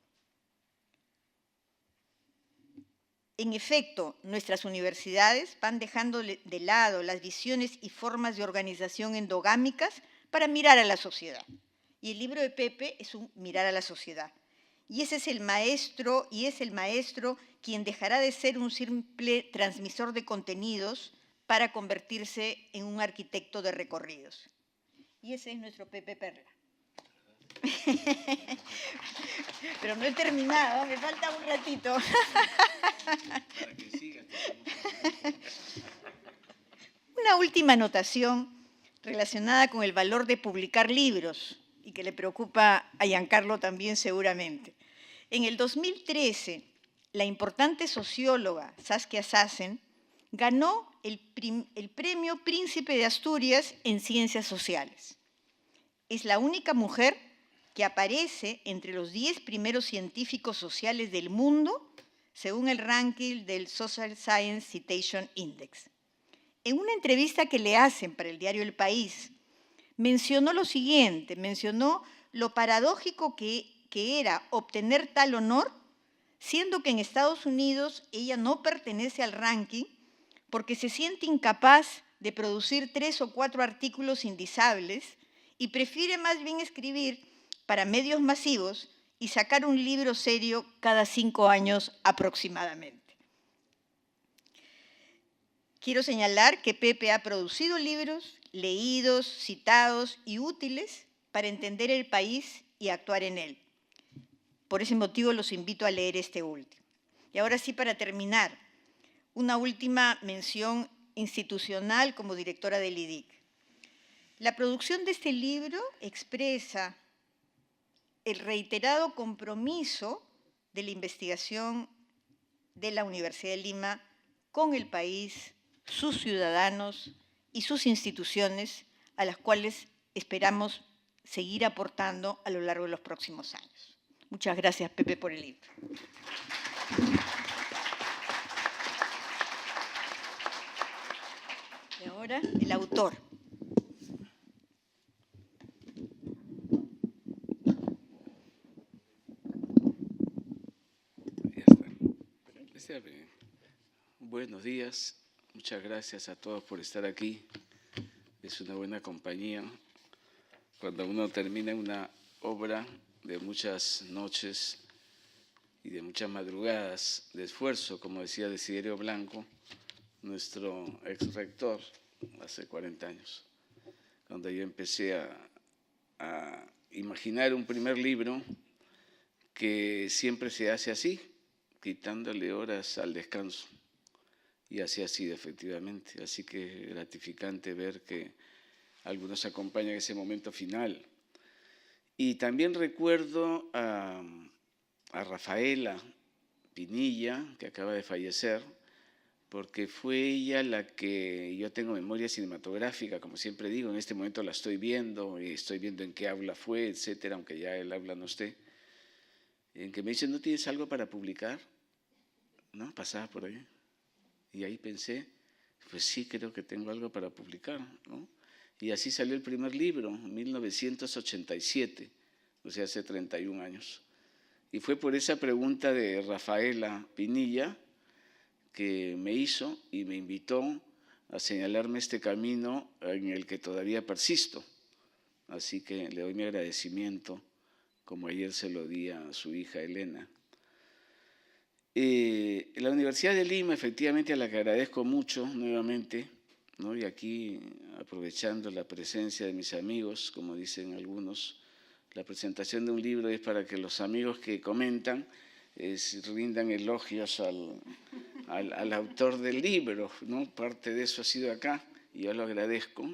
En efecto, nuestras universidades van dejando de lado las visiones y formas de organización endogámicas para mirar a la sociedad. Y el libro de Pepe es un mirar a la sociedad. Y ese es el maestro, y es el maestro quien dejará de ser un simple transmisor de contenidos para convertirse en un arquitecto de recorridos. Y ese es nuestro Pepe Perla. Pero no he terminado, me falta un ratito. Para que siga. Una última anotación relacionada con el valor de publicar libros y que le preocupa a Giancarlo también seguramente. En el 2013, la importante socióloga Saskia Sassen ganó el Premio Príncipe de Asturias en Ciencias Sociales. Es la única mujer que aparece entre los 10 primeros científicos sociales del mundo según el ranking del Social Science Citation Index. En una entrevista que le hacen para el diario El País, mencionó lo siguiente, mencionó lo paradójico que era obtener tal honor, siendo que en Estados Unidos ella no pertenece al ranking porque se siente incapaz de producir 3 o 4 artículos indexables y prefiere más bien escribir para medios masivos y sacar un libro serio cada 5 años aproximadamente. Quiero señalar que Pepe ha producido libros leídos, citados y útiles para entender el país y actuar en él. Por ese motivo los invito a leer este último. Y ahora sí, para terminar, una última mención institucional como directora del IDIC. La producción de este libro expresa el reiterado compromiso de la investigación de la Universidad de Lima con el país, sus ciudadanos y sus instituciones, a las cuales esperamos seguir aportando a lo largo de los próximos años. Muchas gracias, Pepe, por el libro. Y ahora, el autor. Ya está. Buenos días, muchas gracias a todos por estar aquí. Es una buena compañía. Cuando uno termina una obra de muchas noches y de muchas madrugadas de esfuerzo, como decía Desiderio Blanco, nuestro ex rector, hace 40 años, cuando yo empecé a imaginar un primer libro que siempre se hace así, quitándole horas al descanso. Y así ha sido efectivamente. Así que es gratificante ver que algunos acompañan ese momento final. Y también recuerdo a Rafaela Pinilla, que acaba de fallecer, porque fue ella la que, yo tengo memoria cinematográfica, como siempre digo, en este momento la estoy viendo, y estoy viendo en qué aula fue, etcétera, aunque ya el aula no esté, en que me dice, ¿no tienes algo para publicar? ¿No? Pasaba por ahí. Y ahí pensé, pues sí, creo que tengo algo para publicar, ¿no? Y así salió el primer libro, en 1987, o sea, hace 31 años. Y fue por esa pregunta de Rafaela Pinilla que me hizo y me invitó a señalarme este camino en el que todavía persisto. Así que le doy mi agradecimiento, como ayer se lo di a su hija Elena. La Universidad de Lima, efectivamente, a la que agradezco mucho nuevamente, ¿no? Y aquí, aprovechando la presencia de mis amigos, como dicen algunos, la presentación de un libro es para que los amigos que comentan rindan elogios al autor del libro, ¿no? Parte de eso ha sido acá, y yo lo agradezco,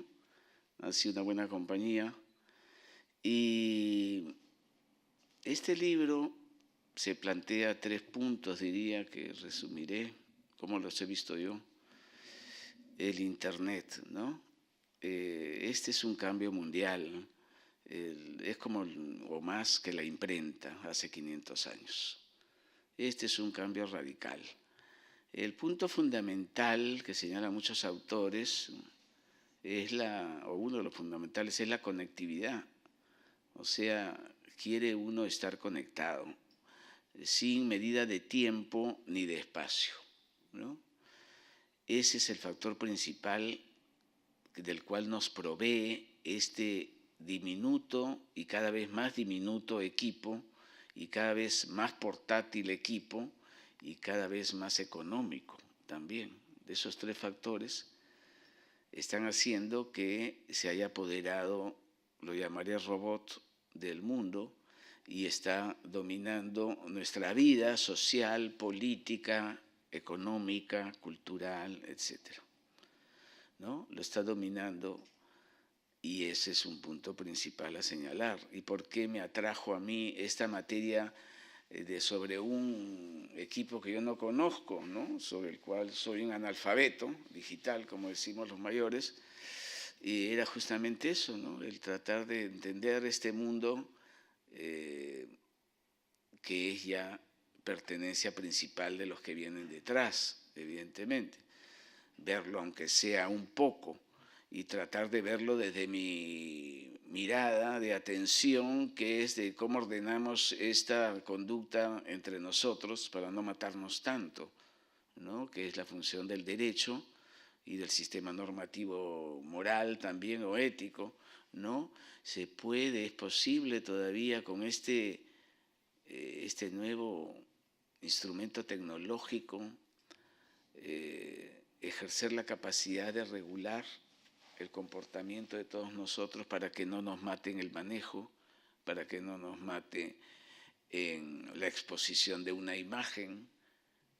ha sido una buena compañía. Y este libro se plantea 3 puntos, diría, que resumiré, como los he visto yo. El Internet, ¿no? Este es un cambio mundial, es como, o más que la imprenta hace 500 años. Este es un cambio radical. El punto fundamental que señalan muchos autores, o uno de los fundamentales, es la conectividad. O sea, quiere uno estar conectado, sin medida de tiempo ni de espacio, ¿no? Ese es el factor principal del cual nos provee este diminuto y cada vez más diminuto equipo, y cada vez más portátil equipo, y cada vez más económico también. De esos 3 factores están haciendo que se haya apoderado, lo llamaré robot, del mundo, y está dominando nuestra vida social, política, económica, cultural, etcétera, ¿no? Lo está dominando, y ese es un punto principal a señalar. ¿Y por qué me atrajo a mí esta materia sobre un equipo que yo no conozco, ¿no? Sobre el cual soy un analfabeto digital, como decimos los mayores? Y era justamente eso, ¿no? El tratar de entender este mundo que es ya pertenencia principal de los que vienen detrás, evidentemente. Verlo aunque sea un poco, y tratar de verlo desde mi mirada de atención, que es de cómo ordenamos esta conducta entre nosotros para no matarnos tanto, ¿no? Que es la función del derecho y del sistema normativo moral también, o ético, ¿no? Se puede, es posible todavía con este nuevo instrumento tecnológico ejercer la capacidad de regular el comportamiento de todos nosotros para que no nos maten el manejo, para que no nos mate en la exposición de una imagen,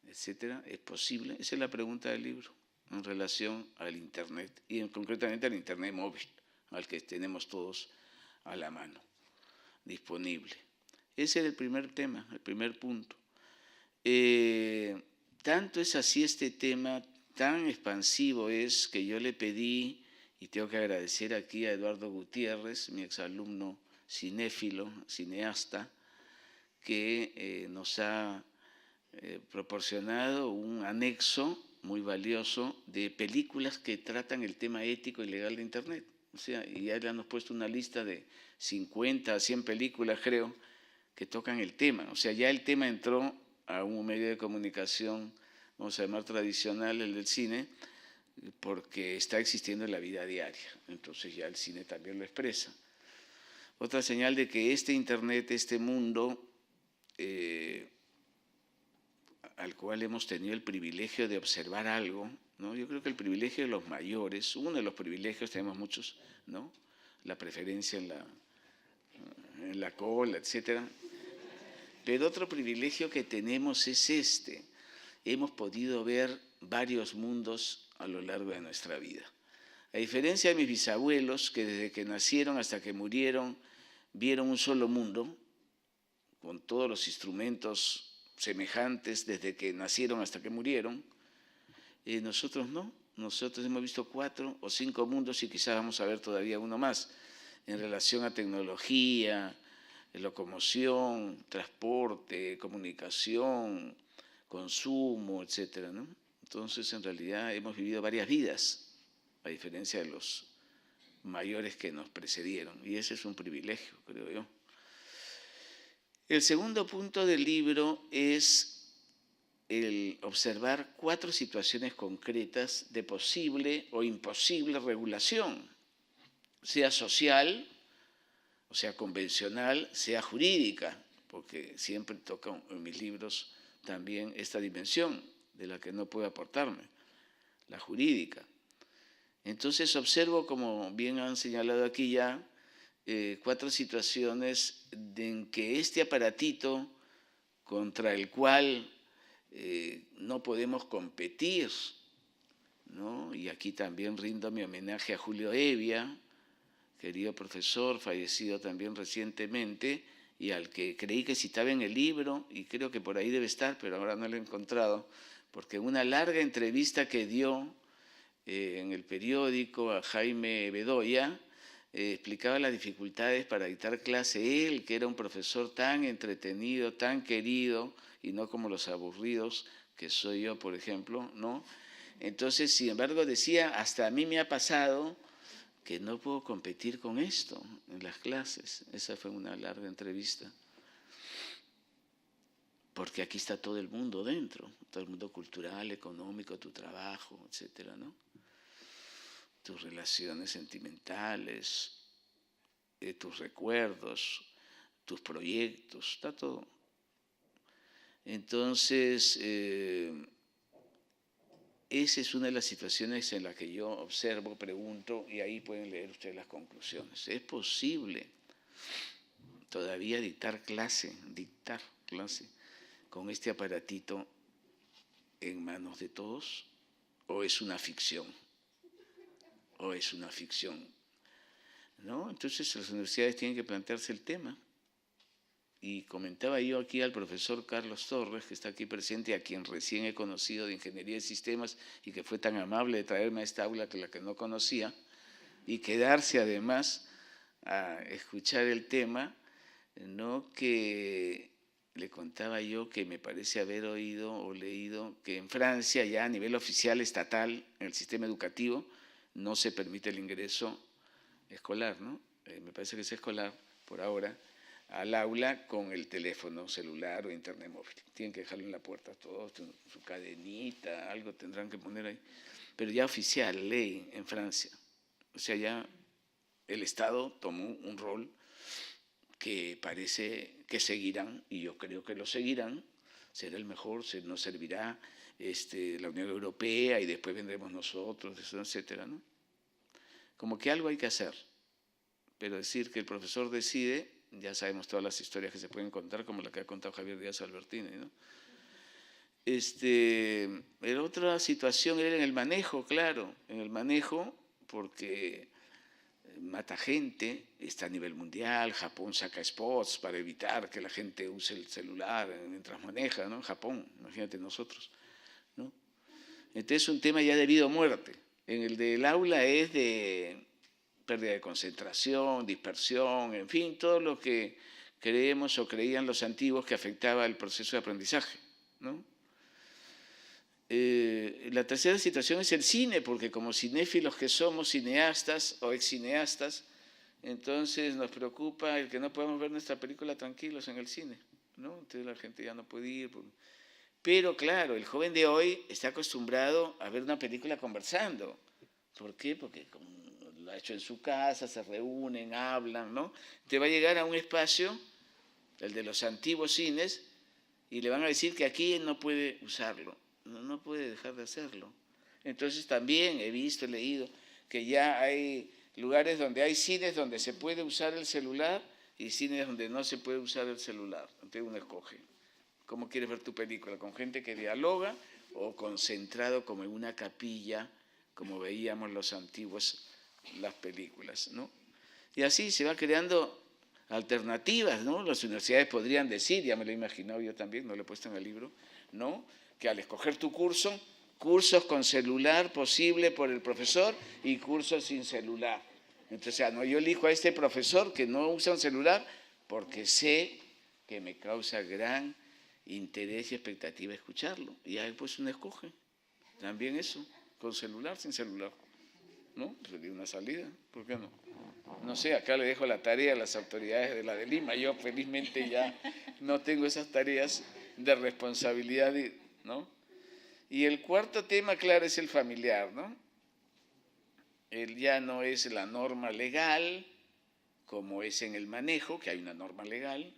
etcétera? ¿Es posible? Esa es la pregunta del libro en relación al Internet y concretamente al Internet móvil, al que tenemos todos a la mano, disponible. Ese es el primer tema, el primer punto. Tanto es así este tema, tan expansivo es que yo le pedí, y tengo que agradecer aquí a Eduardo Gutiérrez, mi exalumno cinéfilo, cineasta, que nos ha proporcionado un anexo muy valioso de películas que tratan el tema ético y legal de Internet. O sea, y ya le han puesto una lista de 50 a 100 películas, creo, que tocan el tema. O sea, ya el tema entró a un medio de comunicación, vamos a llamar tradicional, el del cine, porque está existiendo en la vida diaria. Entonces ya el cine también lo expresa. Otra señal de que este Internet, este mundo, al cual hemos tenido el privilegio de observar algo, ¿no? Yo creo que el privilegio de los mayores, uno de los privilegios, tenemos muchos, ¿no? La preferencia en la cola, etcétera. Pero otro privilegio que tenemos es este. Hemos podido ver varios mundos a lo largo de nuestra vida. A diferencia de mis bisabuelos, que desde que nacieron hasta que murieron, vieron un solo mundo, con todos los instrumentos semejantes desde que nacieron hasta que murieron, nosotros no. Nosotros hemos visto 4 o 5 mundos y quizás vamos a ver todavía uno más en relación a tecnología, locomoción, transporte, comunicación, consumo, etcétera, ¿no? Entonces, en realidad, hemos vivido varias vidas, a diferencia de los mayores que nos precedieron, y ese es un privilegio, creo yo. El segundo punto del libro es el observar 4 situaciones concretas de posible o imposible regulación, sea social, o sea convencional, sea jurídica, porque siempre toca en mis libros también esta dimensión de la que no puedo aportarme, la jurídica. Entonces observo, como bien han señalado aquí ya, 4 situaciones en que este aparatito contra el cual no podemos competir, ¿no? Y aquí también rindo mi homenaje a Julio Hevia, querido profesor, fallecido también recientemente, y al que creí que citaba en el libro, y creo que por ahí debe estar, pero ahora no lo he encontrado, porque una larga entrevista que dio en el periódico a Jaime Bedoya, explicaba las dificultades para dictar clase. Él, que era un profesor tan entretenido, tan querido, y no como los aburridos que soy yo, por ejemplo, ¿no? Entonces, sin embargo, decía, hasta a mí me ha pasado que no puedo competir con esto en las clases. Esa fue una larga entrevista. Porque aquí está todo el mundo dentro, todo el mundo cultural, económico, tu trabajo, etcétera, ¿no? Tus relaciones sentimentales, tus recuerdos, tus proyectos, está todo. Entonces, esa es una de las situaciones en las que yo observo, pregunto, y ahí pueden leer ustedes las conclusiones. ¿Es posible todavía dictar clase con este aparatito en manos de todos? ¿O es una ficción? ¿O es una ficción? ¿No? Entonces las universidades tienen que plantearse el tema. Y comentaba yo aquí al profesor Carlos Torres, que está aquí presente, a quien recién he conocido de Ingeniería de Sistemas y que fue tan amable de traerme a esta aula que la que no conocía, y quedarse además a escuchar el tema, ¿no? Que le contaba yo que me parece haber oído o leído que en Francia ya a nivel oficial estatal, en el sistema educativo, no se permite el ingreso escolar, ¿no? Me parece que es escolar por ahora, al aula con el teléfono celular o internet móvil. Tienen que dejarlo en la puerta todos, su cadenita, algo tendrán que poner ahí. Pero ya oficial, ley en Francia. O sea, ya el Estado tomó un rol que parece que seguirán, y yo creo que lo seguirán. Será el mejor, nos servirá la Unión Europea y después vendremos nosotros, etcétera, ¿no? Como que algo hay que hacer, pero decir que el profesor decide ya sabemos todas las historias que se pueden contar, como la que ha contado Javier Díaz Albertini, ¿no? La otra situación era en el manejo, claro, en el manejo, porque mata gente, está a nivel mundial, Japón saca spots para evitar que la gente use el celular mientras maneja, ¿no? Japón, imagínate nosotros, ¿no? Entonces es un tema ya de vida o muerte. En el del aula es de pérdida de concentración, dispersión, en fin, todo lo que creemos o creían los antiguos que afectaba el proceso de aprendizaje, ¿no? La tercera situación es el cine, porque como cinéfilos que somos, cineastas o ex cineastas, entonces nos preocupa el que no podamos ver nuestra película tranquilos en el cine, ¿no? Entonces la gente ya no puede ir. Pero claro, el joven de hoy está acostumbrado a ver una película conversando. ¿Por qué? Porque como lo ha hecho en su casa, se reúnen, hablan, ¿no? Te va a llegar a un espacio, el de los antiguos cines, y le van a decir que aquí no puede usarlo. No puede dejar de hacerlo. Entonces también he visto, he leído que ya hay lugares donde hay cines donde se puede usar el celular y cines donde no se puede usar el celular. Entonces uno escoge cómo quieres ver tu película, con gente que dialoga o concentrado como en una capilla, como veíamos los antiguos las películas, ¿no? Y así se va creando alternativas, ¿no? Las universidades podrían decir, ya me lo he imaginado yo también, no lo he puesto en el libro, ¿no? Que al escoger tu curso, cursos con celular posible por el profesor y cursos sin celular. Entonces, no, yo elijo a este profesor que no usa un celular porque sé que me causa gran interés y expectativa escucharlo. Y ahí pues uno escoge también eso, con celular, sin celular, ¿no? Sería una salida, ¿por qué no? No sé, acá le dejo la tarea a las autoridades de la de Lima. Yo felizmente ya no tengo esas tareas de responsabilidad, ¿no? Y el cuarto tema, claro, es el familiar, ¿no? Él ya no es la norma legal, como es en el manejo, que hay una norma legal,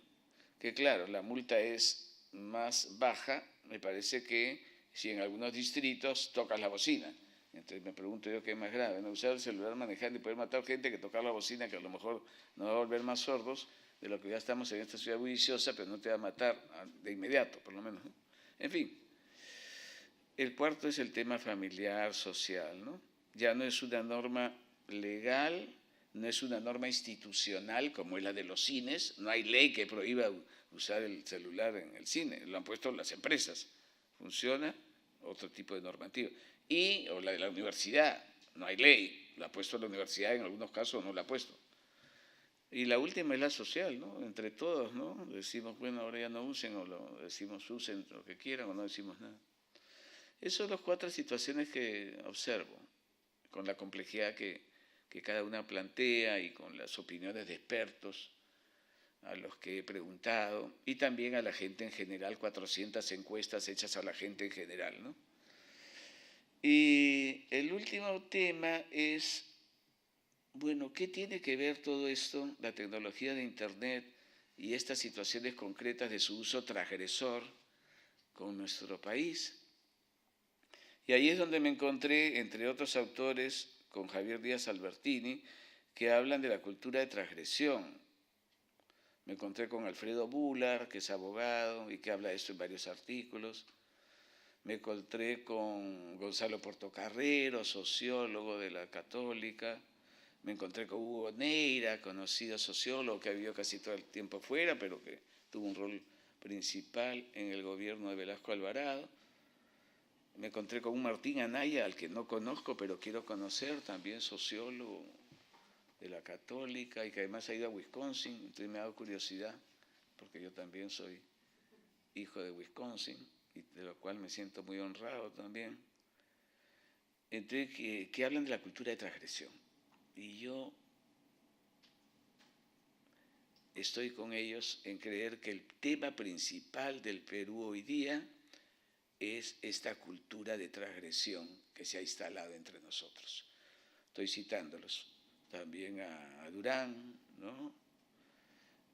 que claro, la multa es más baja, me parece que si en algunos distritos tocas la bocina. Entonces me pregunto yo qué es más grave, ¿no? Usar el celular manejando y poder matar gente que tocar la bocina, que a lo mejor nos va a volver más sordos de lo que ya estamos en esta ciudad bulliciosa, pero no te va a matar de inmediato, por lo menos, ¿no? En fin, el cuarto es el tema familiar, social, ¿no? Ya no es una norma legal, no es una norma institucional como es la de los cines, no hay ley que prohíba usar el celular en el cine, lo han puesto las empresas, funciona otro tipo de normativa. O la de la universidad, no hay ley, la ha puesto la universidad, en algunos casos no la ha puesto. Y la última es la social, ¿no? Entre todos, ¿no? Decimos, bueno, ahora ya no usen, o decimos usen lo que quieran, o no decimos nada. Esas son las cuatro situaciones que observo, con la complejidad que cada una plantea y con las opiniones de expertos a los que he preguntado, y también a la gente en general, 400 encuestas hechas a la gente en general, ¿no? Y el último tema es, bueno, ¿qué tiene que ver todo esto, la tecnología de Internet y estas situaciones concretas de su uso transgresor con nuestro país? Y ahí es donde me encontré, entre otros autores, con Javier Díaz Albertini, que hablan de la cultura de transgresión. Me encontré con Alfredo Bular, que es abogado y que habla de esto en varios artículos. Me encontré con Gonzalo Portocarrero, sociólogo de la Católica. Me encontré con Hugo Neira, conocido sociólogo que ha vivido casi todo el tiempo fuera, pero que tuvo un rol principal en el gobierno de Velasco Alvarado. Me encontré con un Martín Anaya, al que no conozco, pero quiero conocer, también sociólogo de la Católica y que además ha ido a Wisconsin, entonces me ha dado curiosidad, porque yo también soy hijo de Wisconsin, y de lo cual me siento muy honrado también. Entonces, que hablan de la cultura de transgresión. Y yo estoy con ellos en creer que el tema principal del Perú hoy día es esta cultura de transgresión que se ha instalado entre nosotros. Estoy citándolos también a Durán, ¿no?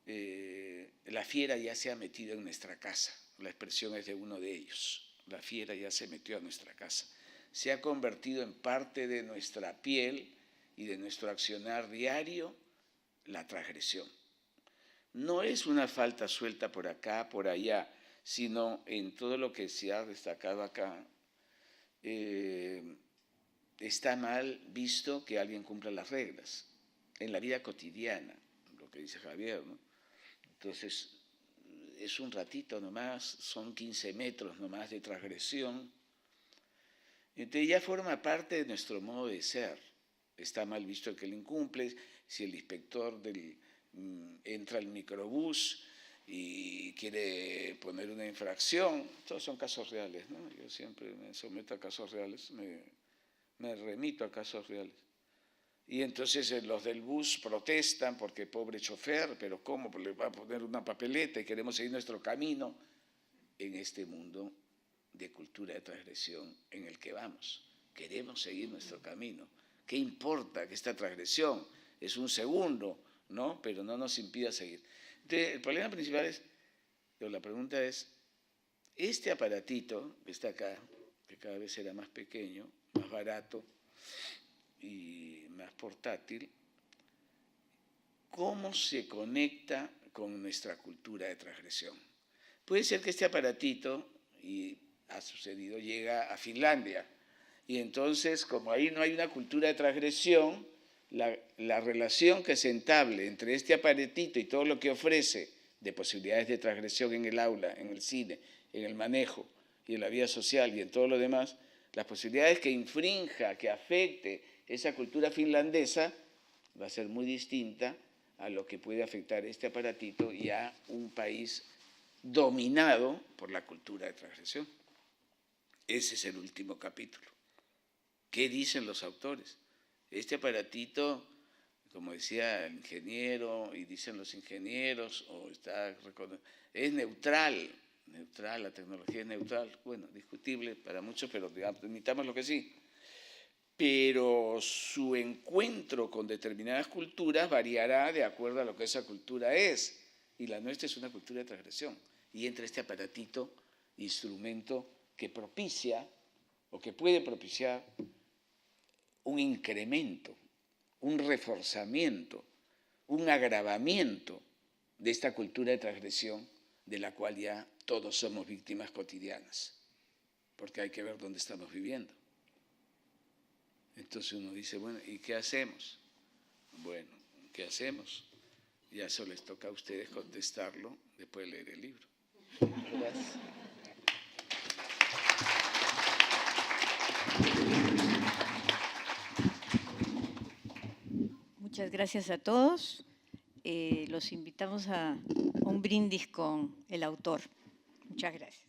La fiera ya se ha metido en nuestra casa, la expresión es de uno de ellos, la fiera ya se metió a nuestra casa, se ha convertido en parte de nuestra piel y de nuestro accionar diario la transgresión. no es una falta suelta por acá, por allá, sino en todo lo que se ha destacado acá. Está mal visto que alguien cumpla las reglas en la vida cotidiana, lo que dice Javier, ¿no? Entonces, es un ratito nomás, son 15 metros nomás de transgresión. Entonces ya forma parte de nuestro modo de ser. Está mal visto el que lo incumple, si el inspector entra al microbús y quiere poner una infracción. Todos son casos reales, ¿no? Yo siempre me someto a casos reales, me remito a casos reales. Y entonces los del bus protestan porque pobre chofer, pero ¿cómo le va a poner una papeleta y queremos seguir nuestro camino en este mundo de cultura de transgresión en el que vamos? Queremos seguir nuestro camino. ¿Qué importa que esta transgresión es un segundo, ¿no? Pero no nos impida seguir. Entonces, el problema principal es, la pregunta es, este aparatito que está acá, que cada vez será más pequeño, más barato y más portátil, ¿cómo se conecta con nuestra cultura de transgresión? Puede ser que este aparatito, y ha sucedido, llega a Finlandia, y entonces, como ahí no hay una cultura de transgresión, la relación que se entable entre este aparatito y todo lo que ofrece de posibilidades de transgresión en el aula, en el cine, en el manejo y en la vida social y en todo lo demás, las posibilidades que infrinja, que afecte esa cultura finlandesa va a ser muy distinta a lo que puede afectar este aparatito y a un país dominado por la cultura de transgresión. Ese es el último capítulo. ¿Qué dicen los autores? Este aparatito, como decía el ingeniero y dicen los ingenieros, es neutral, la tecnología es neutral, bueno, discutible para muchos, pero admitamos lo que sí. Pero su encuentro con determinadas culturas variará de acuerdo a lo que esa cultura es, y la nuestra es una cultura de transgresión. Y entra este aparatito, instrumento que propicia, o que puede propiciar, un incremento, un reforzamiento, un agravamiento de esta cultura de transgresión de la cual ya todos somos víctimas cotidianas, porque hay que ver dónde estamos viviendo. Entonces uno dice, bueno, ¿y qué hacemos? Bueno, ¿qué hacemos? Ya eso les toca a ustedes contestarlo después de leer el libro. Gracias. Muchas gracias a todos. Los invitamos a un brindis con el autor. Muchas gracias.